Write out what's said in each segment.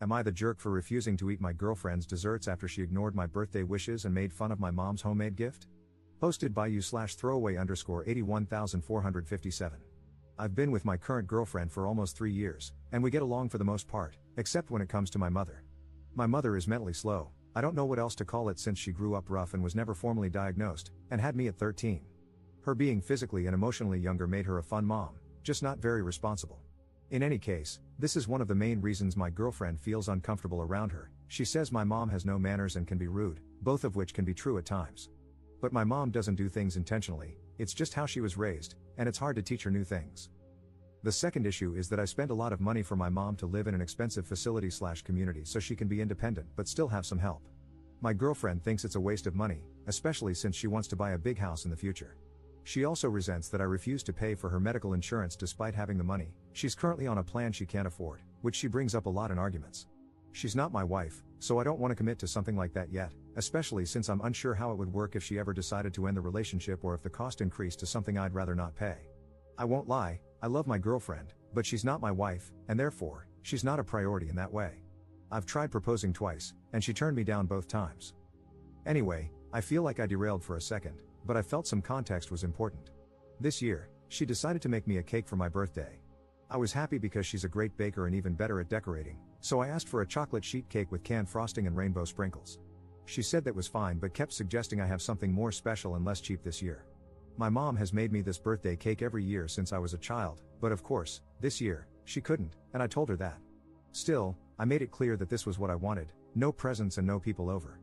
Am I the jerk for refusing to eat my girlfriend's desserts after she ignored my birthday wishes and made fun of my mom's homemade gift? Posted by you/throwaway_81457. I've been with my current girlfriend for almost 3 years, and we get along for the most part, except when it comes to my mother. My mother is mentally slow, I don't know what else to call it since she grew up rough and was never formally diagnosed, and had me at 13. Her being physically and emotionally younger made her a fun mom, just not very responsible. In any case, this is one of the main reasons my girlfriend feels uncomfortable around her. She says my mom has no manners and can be rude, both of which can be true at times. But my mom doesn't do things intentionally, it's just how she was raised, and it's hard to teach her new things. The second issue is that I spend a lot of money for my mom to live in an expensive facility/community so she can be independent but still have some help. My girlfriend thinks it's a waste of money, especially since she wants to buy a big house in the future. She also resents that I refuse to pay for her medical insurance despite having the money. She's currently on a plan she can't afford, which she brings up a lot in arguments. She's not my wife, so I don't want to commit to something like that yet, especially since I'm unsure how it would work if she ever decided to end the relationship or if the cost increased to something I'd rather not pay. I won't lie, I love my girlfriend, but she's not my wife, and therefore, she's not a priority in that way. I've tried proposing twice, and she turned me down both times. Anyway, I feel like I derailed for a second, but I felt some context was important. This year, she decided to make me a cake for my birthday. I was happy because she's a great baker and even better at decorating, so I asked for a chocolate sheet cake with canned frosting and rainbow sprinkles. She said that was fine but kept suggesting I have something more special and less cheap this year. My mom has made me this birthday cake every year since I was a child, but of course, this year, she couldn't, and I told her that. Still, I made it clear that this was what I wanted, no presents and no people over.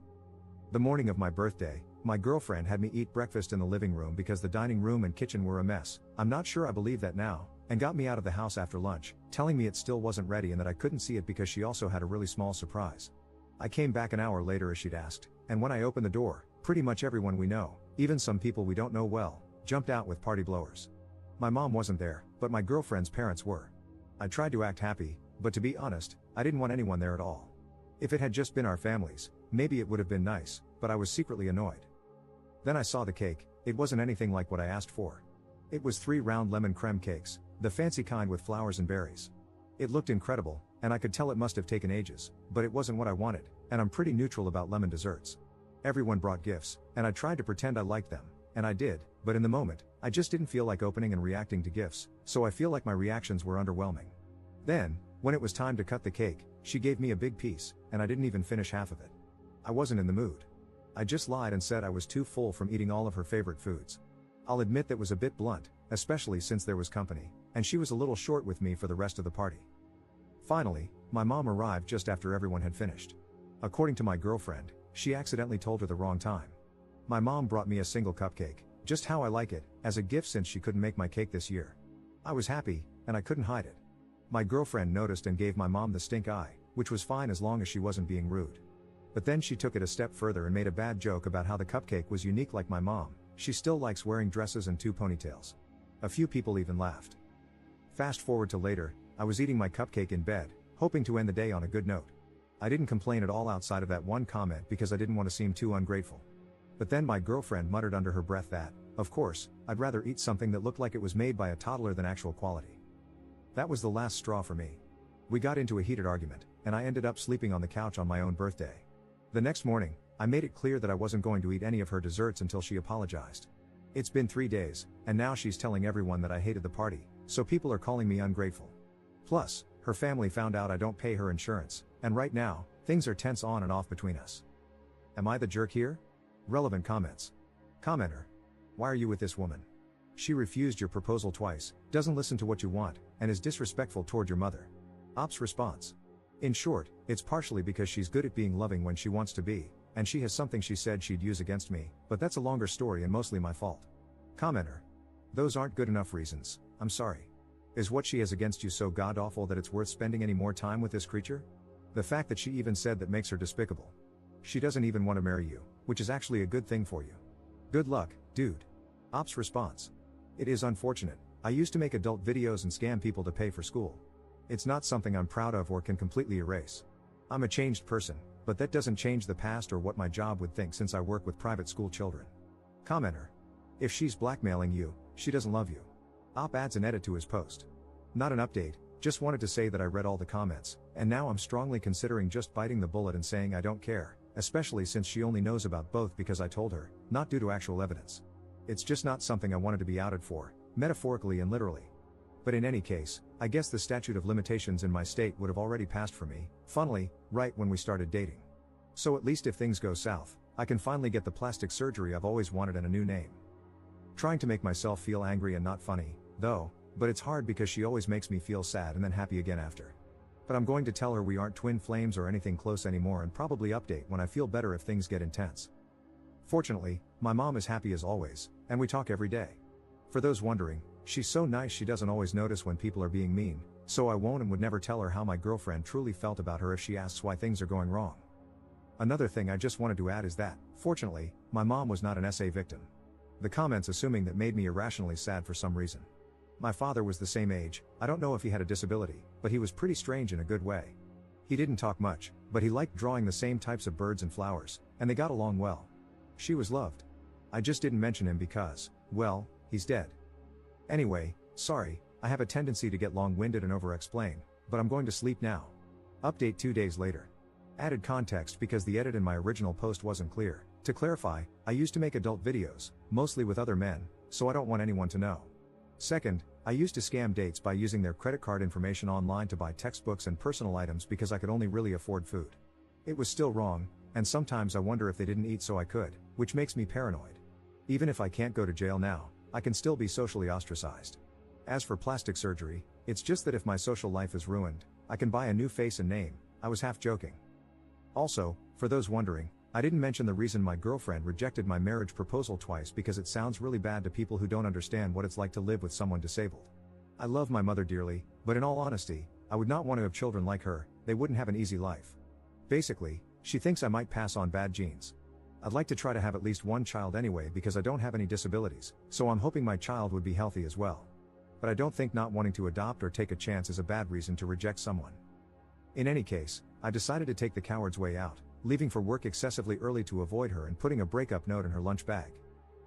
The morning of my birthday, my girlfriend had me eat breakfast in the living room because the dining room and kitchen were a mess. I'm not sure I believe that now, and got me out of the house after lunch, telling me it still wasn't ready and that I couldn't see it because she also had a really small surprise. I came back an hour later as she'd asked, and when I opened the door, pretty much everyone we know, even some people we don't know well, jumped out with party blowers. My mom wasn't there, but my girlfriend's parents were. I tried to act happy, but to be honest, I didn't want anyone there at all. If it had just been our families, maybe it would have been nice, but I was secretly annoyed. Then I saw the cake. It wasn't anything like what I asked for. It was 3 round lemon creme cakes, the fancy kind with flowers and berries. It looked incredible, and I could tell it must have taken ages, but it wasn't what I wanted, and I'm pretty neutral about lemon desserts. Everyone brought gifts, and I tried to pretend I liked them, and I did, but in the moment, I just didn't feel like opening and reacting to gifts, so I feel like my reactions were underwhelming. Then, when it was time to cut the cake, she gave me a big piece, and I didn't even finish half of it. I wasn't in the mood. I just lied and said I was too full from eating all of her favorite foods. I'll admit that was a bit blunt, especially since there was company, and she was a little short with me for the rest of the party. Finally, my mom arrived just after everyone had finished. According to my girlfriend, she accidentally told her the wrong time. My mom brought me a single cupcake, just how I like it, as a gift since she couldn't make my cake this year. I was happy, and I couldn't hide it. My girlfriend noticed and gave my mom the stink eye, which was fine as long as she wasn't being rude. But then she took it a step further and made a bad joke about how the cupcake was unique like my mom. She still likes wearing dresses and 2 ponytails. A few people even laughed. Fast forward to later, I was eating my cupcake in bed, hoping to end the day on a good note. I didn't complain at all outside of that one comment because I didn't want to seem too ungrateful. But then my girlfriend muttered under her breath that, of course, I'd rather eat something that looked like it was made by a toddler than actual quality. That was the last straw for me. We got into a heated argument, and I ended up sleeping on the couch on my own birthday. The next morning, I made it clear that I wasn't going to eat any of her desserts until she apologized. It's been 3 days, and now she's telling everyone that I hated the party, so people are calling me ungrateful. Plus, her family found out I don't pay her insurance, and right now, things are tense on and off between us. Am I the jerk here? Relevant comments. Commenter. Why are you with this woman? She refused your proposal twice, doesn't listen to what you want, and is disrespectful toward your mother. Ops response. In short, it's partially because she's good at being loving when she wants to be, and she has something she said she'd use against me, but that's a longer story and mostly my fault. Commenter. Those aren't good enough reasons, I'm sorry. Is what she has against you so god-awful that it's worth spending any more time with this creature? The fact that she even said that makes her despicable. She doesn't even want to marry you, which is actually a good thing for you. Good luck, dude. Ops response. It is unfortunate. I used to make adult videos and scam people to pay for school. It's not something I'm proud of or can completely erase. I'm a changed person, but that doesn't change the past or what my job would think since I work with private school children. Commenter. If she's blackmailing you, she doesn't love you. Op adds an edit to his post. Not an update, just wanted to say that I read all the comments, And now I'm strongly considering just biting the bullet and saying I don't care, especially since she only knows about both because I told her, not due to actual evidence. It's just not something I wanted to be outed for, metaphorically and literally. But in any case, I guess the statute of limitations in my state would have already passed for me, funnily, right when we started dating. So at least if things go south, I can finally get the plastic surgery I've always wanted and a new name. Trying to make myself feel angry and not funny, though, but it's hard because she always makes me feel sad and then happy again after. But I'm going to tell her we aren't twin flames or anything close anymore and probably update when I feel better if things get intense. Fortunately, my mom is happy as always, and we talk every day. For those wondering, she's so nice she doesn't always notice when people are being mean, so I won't and would never tell her how my girlfriend truly felt about her if she asks why things are going wrong. Another thing I just wanted to add is that, fortunately, my mom was not an SA victim. The comments assuming that made me irrationally sad for some reason. My father was the same age, I don't know if he had a disability, but he was pretty strange in a good way. He didn't talk much, but he liked drawing the same types of birds and flowers, and they got along well. She was loved. I just didn't mention him because, well, he's dead. Anyway, sorry, I have a tendency to get long-winded and over-explain, but I'm going to sleep now. Update 2 days later. Added context because the edit in my original post wasn't clear. To clarify, I used to make adult videos, mostly with other men, so I don't want anyone to know. Second, I used to scam dates by using their credit card information online to buy textbooks and personal items because I could only really afford food. It was still wrong, and sometimes I wonder if they didn't eat so I could, which makes me paranoid. Even if I can't go to jail now, I can still be socially ostracized. As for plastic surgery, it's just that if my social life is ruined, I can buy a new face and name. I was half joking. Also, for those wondering, I didn't mention the reason my girlfriend rejected my marriage proposal twice because it sounds really bad to people who don't understand what it's like to live with someone disabled. I love my mother dearly, but in all honesty, I would not want to have children like her, they wouldn't have an easy life. Basically, she thinks I might pass on bad genes. I'd like to try to have at least one child anyway because I don't have any disabilities, so I'm hoping my child would be healthy as well. But I don't think not wanting to adopt or take a chance is a bad reason to reject someone. In any case, I decided to take the coward's way out, leaving for work excessively early to avoid her and putting a breakup note in her lunch bag.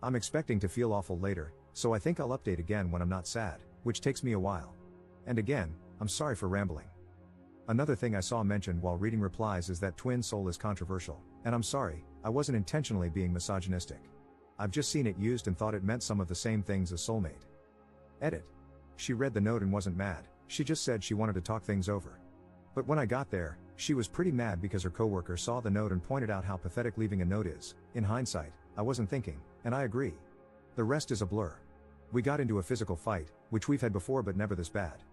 I'm expecting to feel awful later, so I think I'll update again when I'm not sad, which takes me a while. And again, I'm sorry for rambling. Another thing I saw mentioned while reading replies is that twin soul is controversial, and I'm sorry, I wasn't intentionally being misogynistic. I've just seen it used and thought it meant some of the same things as soulmate. Edit. She read the note and wasn't mad, she just said she wanted to talk things over. But when I got there, she was pretty mad because her coworker saw the note and pointed out how pathetic leaving a note is. In hindsight, I wasn't thinking, and I agree. The rest is a blur. We got into a physical fight, which we've had before but never this bad.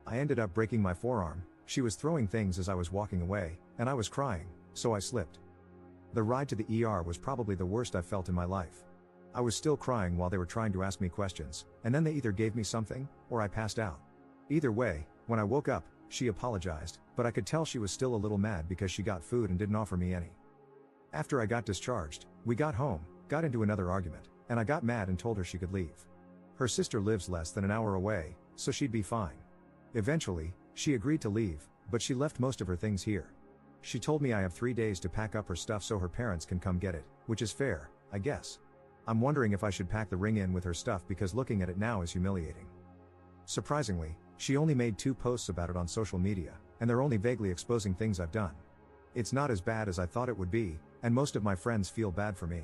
I ended up breaking my forearm, she was throwing things as I was walking away, and I was crying, so I slipped. The ride to the ER was probably the worst I've felt in my life. I was still crying while they were trying to ask me questions, and then they either gave me something, or I passed out. Either way, when I woke up, she apologized, but I could tell she was still a little mad because she got food and didn't offer me any. After I got discharged, we got home, got into another argument, and I got mad and told her she could leave. Her sister lives less than an hour away, so she'd be fine. Eventually, she agreed to leave, but she left most of her things here. She told me I have 3 days to pack up her stuff so her parents can come get it, which is fair, I guess. I'm wondering if I should pack the ring in with her stuff because looking at it now is humiliating. Surprisingly, she only made 2 posts about it on social media, and they're only vaguely exposing things I've done. It's not as bad as I thought it would be, and most of my friends feel bad for me.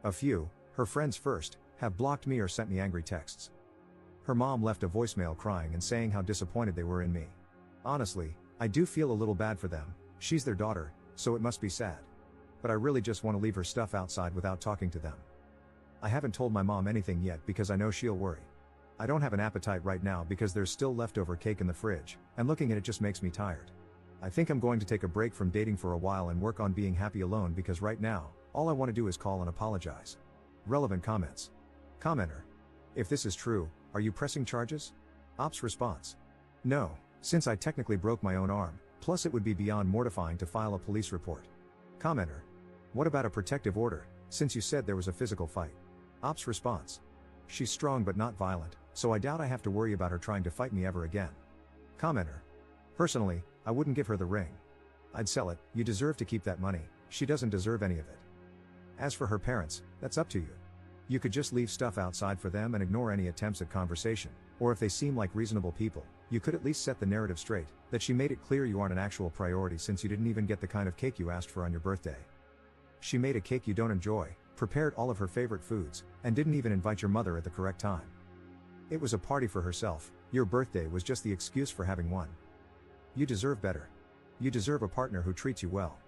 A few, her friends first, have blocked me or sent me angry texts. Her mom left a voicemail crying and saying how disappointed they were in me. Honestly, I do feel a little bad for them, she's their daughter, so it must be sad. But I really just want to leave her stuff outside without talking to them. I haven't told my mom anything yet because I know she'll worry. I don't have an appetite right now because there's still leftover cake in the fridge, and looking at it just makes me tired. I think I'm going to take a break from dating for a while and work on being happy alone because right now, all I want to do is call and apologize. Relevant comments. Commenter. If this is true, are you pressing charges? Ops response. No, since I technically broke my own arm, plus it would be beyond mortifying to file a police report. Commenter. What about a protective order, since you said there was a physical fight? Ops response. She's strong but not violent, so I doubt I have to worry about her trying to fight me ever again. Commenter. Personally, I wouldn't give her the ring. I'd sell it, you deserve to keep that money, she doesn't deserve any of it. As for her parents, that's up to you. You could just leave stuff outside for them and ignore any attempts at conversation, or if they seem like reasonable people, You could at least set the narrative straight, that she made it clear you aren't an actual priority since you didn't even get the kind of cake you asked for on your birthday. She made a cake you don't enjoy, prepared all of her favorite foods, and didn't even invite your mother at the correct time. It was a party for herself, your birthday was just the excuse for having one. You deserve better. You deserve a partner who treats you well.